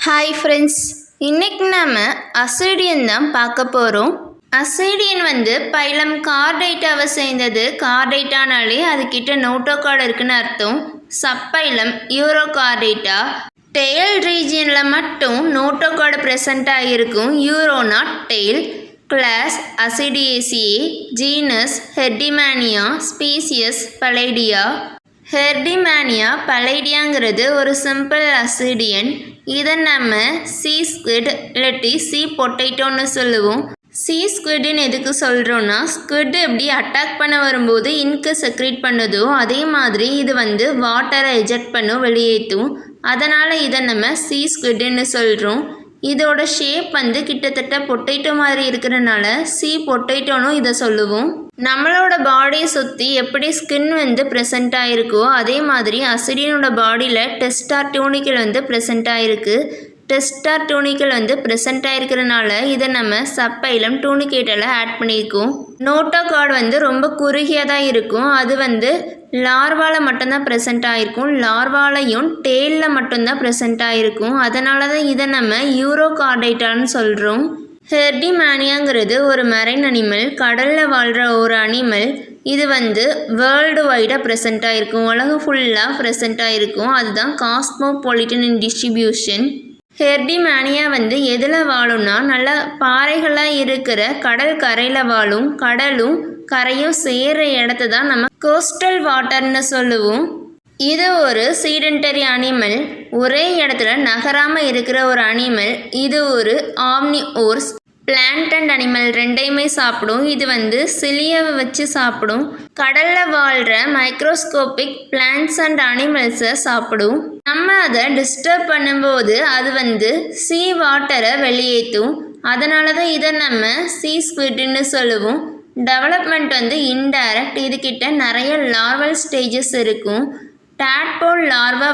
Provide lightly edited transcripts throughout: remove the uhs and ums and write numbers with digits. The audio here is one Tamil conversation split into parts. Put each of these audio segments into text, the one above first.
ஹாய் ஃப்ரெண்ட்ஸ், இன்னைக்கு நாம் அசிடியன் தான் பார்க்க போகிறோம். அசிடியன் பைலம் கார்டைட்டாவை சேர்ந்தது. கார்டைட்டானாலே அதுக்கிட்ட நோட்டோகார்டு இருக்குன்னு அர்த்தம். சப்பைலம் யூரோகார்டைட்டா. டெயில் ரீஜியனில் மட்டும் நோட்டோகார்டு ப்ரெசண்ட்டாக இருக்கும். யூரோனா டெயில். கிளாஸ் அசிடியேசியே. ஜீனஸ் ஹெர்டிமேனியா. ஸ்பீசியஸ் பலேடியா. ஹெர்டிமேனியா பலேடியாங்கிறது ஒரு சிம்பிள் அசிடியன். இதை நம்ம சீ ஸ்குவிட் இல்லாட்டி சீ பொட்டேட்டோன்னு சொல்லுவோம். சீ ஸ்குவிட்னு எதுக்கு சொல்கிறோன்னா, ஸ்குவிட் எப்படி அட்டாக் பண்ண வரும்போது இன்க்கு செக்ரேட் பண்ணுதோ அதே மாதிரி இது வாட்டரை எஜெக்ட் பண்ணும், வெளியேற்றும். அதனால் இதை நம்ம சீ ஸ்குவிட்னு சொல்கிறோம். இதோட ஷேப் கிட்டத்தட்ட பொட்டேட்டோ மாதிரி இருக்கிறனால சீ பொட்டேட்டோன்னு இதை சொல்லுவோம். நம்மளோட பாடியை சுற்றி எப்படி ஸ்கின் ப்ரெசென்ட் ஆகிருக்கோ அதே மாதிரி அசிடியனோட பாடியில் டெஸ்டார் டியூனிக்கல் ப்ரெசென்ட் ஆகிருக்கு. டெஸ்டார் டியூனிக்கல் ப்ரெசென்ட் ஆகிருக்கிறனால இதை நம்ம சப்பைலம் டூனிகேட்டில் ஆட் பண்ணியிருக்கோம். நோட்டோகார்டு ரொம்ப குறுகியாக தான் இருக்கும். அது லார்வாவில் மட்டும்தான் ப்ரெசென்ட் ஆகிருக்கும். லார்வாலையும் டெயிலில் மட்டும்தான் ப்ரெசென்ட் ஆகிருக்கும். அதனால தான் இதை நம்ம யூரோகார்டைட்டான்னு சொல்கிறோம். ஹெர்டிமேனியாங்கிறது ஒரு மெரைன் அனிமல், கடலில் வாழ்கிற ஒரு அனிமல். இது வேர்ல்டு வைடாக ப்ரெசென்ட் ஆகிருக்கும், உலகம் ஃபுல்லாக ப்ரெசென்ட் ஆகிருக்கும். அதுதான் காஸ்மோபாலிட்டன் இன் டிஸ்ட்ரிபியூஷன். ஹெர்டிமேனியா எதில் வாழும்னா, நல்ல பாறைகளாக இருக்கிற கடல் கரையில் வாழும். கடலும் கரையும் சேர்கிற இடத்த தான் நம்ம கோஸ்டல் வாட்டர்னு சொல்லுவோம். இது ஒரு சீடென்டரி அனிமல், ஒரே இடத்துல நகராமல் இருக்கிற ஒரு அனிமல். இது ஒரு ஆம்னிவோர்ஸ். பிளான்ட் அண்ட் அனிமல் ரெண்டையுமே சாப்பிடும். இது சிலியாவை வச்சு சாப்பிடும். கடலில் வாழ்கிற மைக்ரோஸ்கோபிக் பிளான்ட்ஸ் அண்ட் அனிமல்ஸை சாப்பிடும். நம்ம அதை டிஸ்டர்ப் பண்ணும்போது அது சீ வாட்டரை வெளியேற்றும். அதனால தான் இதை நம்ம சீ ஸ்குவிட்னு சொல்லுவோம். Development indirect. இதுக்கிட்ட நிறைய லார்வல் ஸ்டேஜஸ் இருக்கும். டேட்போல் லார்வா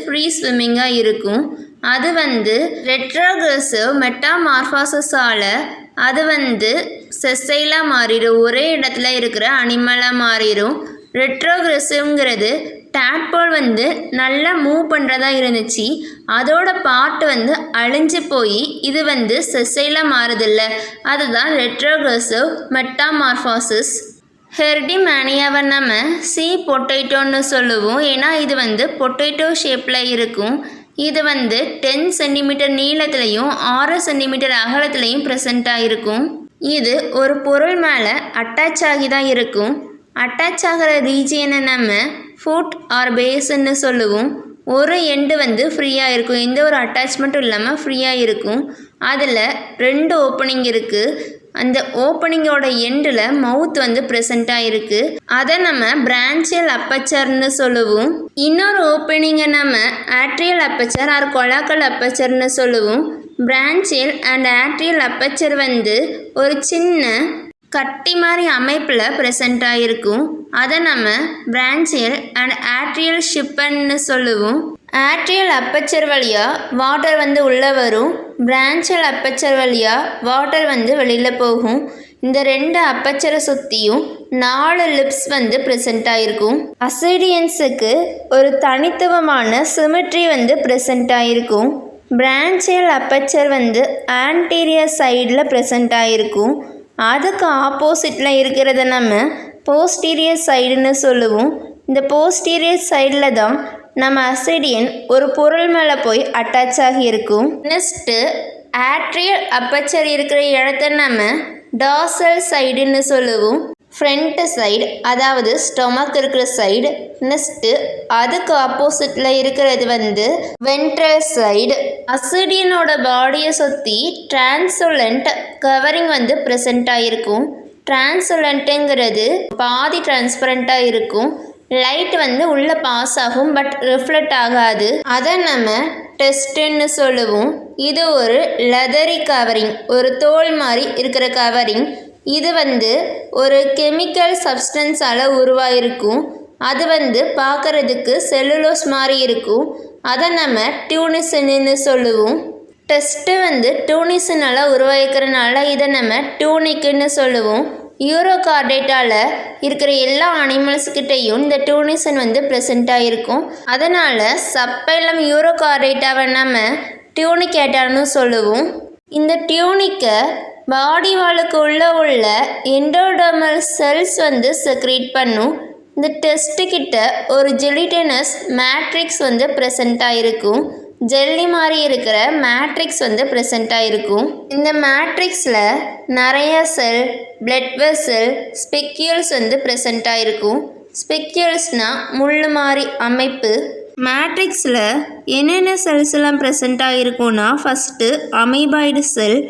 ஃப்ரீ ஸ்விம்மிங்காக இருக்கும். அது ரெட்ரோக்ரெசிவ் மெட்டாமார்ஃபாசஸால் அது செசைலாக மாறிடும். ஒரே இடத்துல இருக்கிற அனிமலாக மாறிடும். ரெட்ரோக்ரெசிவ்ங்கிறது டேட்போல் நல்லா மூவ் பண்ணுறதா இருந்துச்சு. அதோட பார்ட் அழிஞ்சு போய் இது செசைலாக மாறுதில்ல, அதுதான் ரெட்ரோக்ரெசிவ் மெட்டாமார்ஃபாசிஸ். ஹெர்டிமேனியாவை நம்ம சீ பொட்டேட்டோன்னு சொல்லுவோம். ஏன்னா இது பொட்டேட்டோ ஷேப்பில் இருக்கும். இது 10 சென்டிமீட்டர் நீளத்துலையும் 6 சென்டிமீட்டர் அகலத்துலையும் ப்ரெசண்ட்டாக இருக்கும். இது ஒரு பொருள் மேலே அட்டாச் ஆகி தான் இருக்கும். அட்டாச் ஆகிற ரீஜியனை நம்ம ஃபுட் ஆர் பேஸ்ன்னு சொல்லுவோம். ஒரு எண்டு ஃப்ரீயாக இருக்கும், எந்த ஒரு அட்டாச்மெண்ட்டும் இல்லாமல் ஃப்ரீயாக இருக்கும். அதில் 2 ஓப்பனிங் இருக்குது. அந்த ஓப்பனிங்கோட எண்டில் மவுத் ப்ரெசண்ட்டாக இருக்குது. அதை நம்ம பிரான்சியல் அப்பச்சர்னு சொல்லுவோம். இன்னொரு ஓப்பனிங்கை நம்ம ஆட்ரியல் அப்பச்சர் ஆர் கொலாக்கல் அப்பச்சர்னு சொல்லுவோம். பிரான்சியல் அண்ட் ஆட்ரியல் அப்பச்சர் ஒரு சின்ன கட்டி மாதிரி அமைப்பில் ப்ரெசண்ட் ஆகிருக்கும். அதை நம்ம பிரான்சியல் அண்ட் ஆட்ரியல் ஷிப்பன்னு சொல்லுவோம். ஆட்ரியல் அப்பச்சர் வழியாக வாட்டர் உள்ளே வரும். பிரான்சியல் அப்பச்சர் வழியாக வாட்டர் வெளியில் போகும். இந்த 2 அப்பச்சரை சுற்றியும் 4 லிப்ஸ் ப்ரெசண்ட் ஆகிருக்கும். அசிடியன்ஸுக்கு ஒரு தனித்துவமான சிமெட்ரி ப்ரெசண்ட் ஆகிருக்கும். பிரான்சியல் அப்பச்சர் ஆன்டீரியர் சைடில் ப்ரெசண்ட் ஆகிருக்கும். அதுக்கு ஆப்போசிட்டில் இருக்கிறத நம்ம போஸ்டீரியர் சைடுன்னு சொல்லுவோம். இந்த போஸ்டீரியர் சைடில் தான் நம்ம அசிடியன் ஒரு பொருள் மேலே போய் அட்டாச் ஆகி இருக்கும். நெக்ஸ்ட்டு ஆட்ரியல் அப்பச்சர் இருக்கிற இடத்த நம்ம டார்சல் சைடுன்னு சொல்லுவோம். ஃப்ரண்ட் சைடு, அதாவது ஸ்டொமக் இருக்கிற சைடு. நெக்ஸ்ட்டு அதுக்கு ஆப்போசிட்டில் இருக்கிறது வென்ட்ரல் சைடு. அசிடியனோட பாடியை சுற்றி டிரான்சுலண்ட் கவரிங் ப்ரெசண்ட் ஆகிருக்கும். டிரான்சுலண்ட்டுங்கிறது பாதி டிரான்ஸ்பரண்ட்டாக இருக்கும். லைட் உள்ளே பாஸ் ஆகும், பட் ரிஃப்ளெக்ட் ஆகாது. அதை நம்ம டெஸ்ட்டுன்னு சொல்லுவோம். இது ஒரு லெதரி கவரிங், ஒரு தோல் மாதிரி இருக்கிற கவரிங். இது ஒரு கெமிக்கல் சப்ஸ்டன்ஸால் உருவாயிருக்கும். அது பார்க்குறதுக்கு செல்லுலோஸ் மாதிரி இருக்கும். அதை நம்ம டியூனிசின்னு சொல்லுவோம். டெஸ்ட்டு டியூனிசினால் உருவாக்கிறனால இதை நம்ம டியூனிக்குன்னு சொல்லுவோம். யூரோகார்டைட்டாவில் இருக்கிற எல்லா அனிமல்ஸ்கிட்டையும் இந்த டூனிசன் ப்ரெசென்ட் ஆகிருக்கும். அதனால் சப்பைலம் யூரோகார்டைட்டாவை நம்ம டியூனிகேட்டர்னு சொல்லுவோம். இந்த டியூனிக்கை பாடி வாலுக்கு உள்ள எண்டோடர்மல் செல்ஸ் வந்து செக்ரேட் பண்ணும். இந்த டெஸ்ட்டுக்கிட்ட ஒரு ஜெலிட்டினஸ் மேட்ரிக்ஸ் வந்து ப்ரெசண்ட்டாக இருக்கும். ஜெல்லி மாதிரி இருக்கிற மேட்ரிக்ஸ் வந்து ப்ரெசண்ட்டாக இருக்கும். இந்த மேட்ரிக்ஸில் நிறைய செல், பிளட் வெசல், ஸ்பெக்யூல்ஸ் வந்து ப்ரெசண்ட்டாக இருக்கும். ஸ்பெக்யூல்ஸ்னால் முள் மாதிரி அமைப்பு. மேட்ரிக்ஸில் என்னென்ன செல்ஸ் எல்லாம் ப்ரெசண்ட்டாக இருக்கும்னா, ஃபஸ்ட்டு அமீபாய்டு செல்.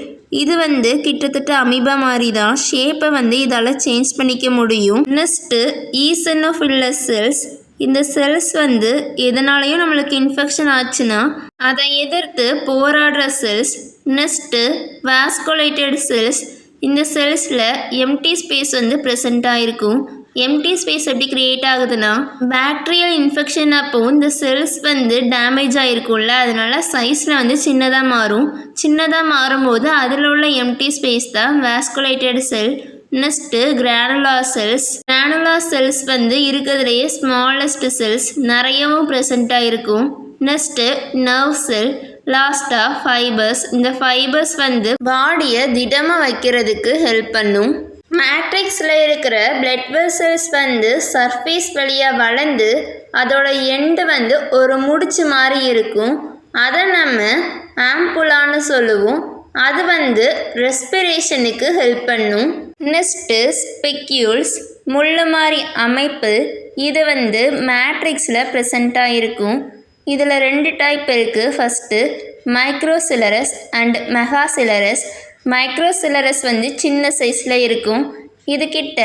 இது வந்து கிட்டத்தட்ட அமீபா மாதிரி தான், ஷேப்பை வந்து இதால் சேஞ்ச் பண்ணிக்க முடியும். Next eosinophils cells. இந்த செல்ஸ் வந்து எதனாலையும் நம்மளுக்கு இன்ஃபெக்ஷன் ஆச்சுன்னா அதை எதிர்த்து போராடுற செல்ஸ். Next வாஸ்குலேட்டட் cells. இந்த செல்ஸில் எம்டி ஸ்பேஸ் வந்து ப்ரெசண்ட்டாக இருக்கும். எம்டி ஸ்பேஸ் எப்படி க்ரியேட் ஆகுதுன்னா, பாக்டீரியல் இன்ஃபெக்ஷன் அப்போ இந்த செல்ஸ் வந்து டேமேஜ் ஆகிருக்கும்ல, அதனால சைஸில் வந்து சின்னதாக மாறும். சின்னதாக மாறும்போது அதில் உள்ள எம்டி ஸ்பேஸ் தான் vasculated cell. Next granular cells. Granular cells வந்து இருக்கிறதுலையே ஸ்மாலஸ்ட் செல்ஸ், நிறையவும் ப்ரெசண்ட்டாக இருக்கும். Next nerve cell. லாஸ்ட்டாக ஃபைபர்ஸ். இந்த ஃபைபர்ஸ் வந்து பாடியை திடமாக வைக்கிறதுக்கு ஹெல்ப் பண்ணும். மேட்ரிக்ஸில் இருக்கிற பிளட் வெசல்ஸ் வந்து சர்ஃபேஸ் வழியாக வளர்ந்து அதோட எண்டு வந்து ஒரு முடிச்சு மாதிரி இருக்கும். அதை நம்ம ஆம்புலான்னு சொல்லுவோம். அது வந்து ரெஸ்பிரேஷனுக்கு ஹெல்ப் பண்ணும். நெக்ஸ்ட்டு ஸ்பெக்யூல்ஸ், முள் மாதிரி அமைப்பு. இது வந்து மேட்ரிக்ஸில் ப்ரெசண்ட்டாக இருக்கும். இதில் 2 டைப் இருக்குது. First மைக்ரோசிலரஸ் and மெகாசிலரஸ். மைக்ரோசிலரஸ் வந்து சின்ன சைஸில் இருக்கும். இதுக்கிட்ட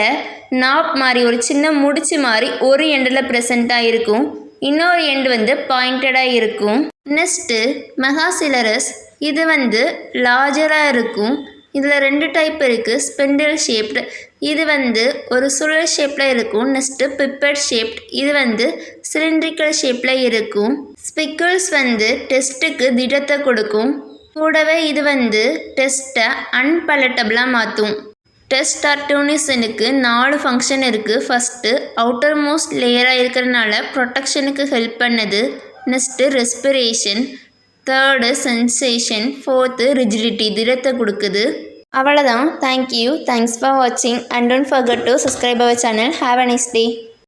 நாப் மாதிரி ஒரு சின்ன முடிச்சு மாதிரி ஒரு எண்டில் ப்ரெசண்ட்டாக இருக்கும். இன்னொரு எண்டு வந்து பாயிண்டடாக இருக்கும். நெக்ஸ்ட்டு மெகாசிலரஸ். இது வந்து லார்ஜராக இருக்கும். இதில் 2 டைப் இருக்குது. ஸ்பெண்டில் ஷேப்டு, இது வந்து ஒரு சுழல் ஷேப்பில் இருக்கும். நெக்ஸ்ட்டு பிப்பட் ஷேப்ட், இது வந்து சிலிண்ட்ரிக்கல் ஷேப்பில் இருக்கும். ஸ்பிக்கிள்ஸ் வந்து டெஸ்ட்டுக்கு திடத்தை கொடுக்கும். கூடவே இது வந்து டெஸ்ட்டை அன்பலட்டபிளாக மாற்றும். டெஸ்ட் ஆர்டோனிசனுக்கு 4 ஃபங்க்ஷன் இருக்குது. ஃபஸ்ட்டு அவுட்டர் மோஸ்ட் லேயராக இருக்கிறதுனால ப்ரொடெக்ஷனுக்கு ஹெல்ப் பண்ணுது. Next respiration. Third sensation. Fourth rigidity, திடத்தை கொடுக்குது. அவ்வளோதான். தேங்க்யூ. தேங்க்ஸ் ஃபார் வாட்சிங் and don't forget to subscribe our channel. Have a nice day.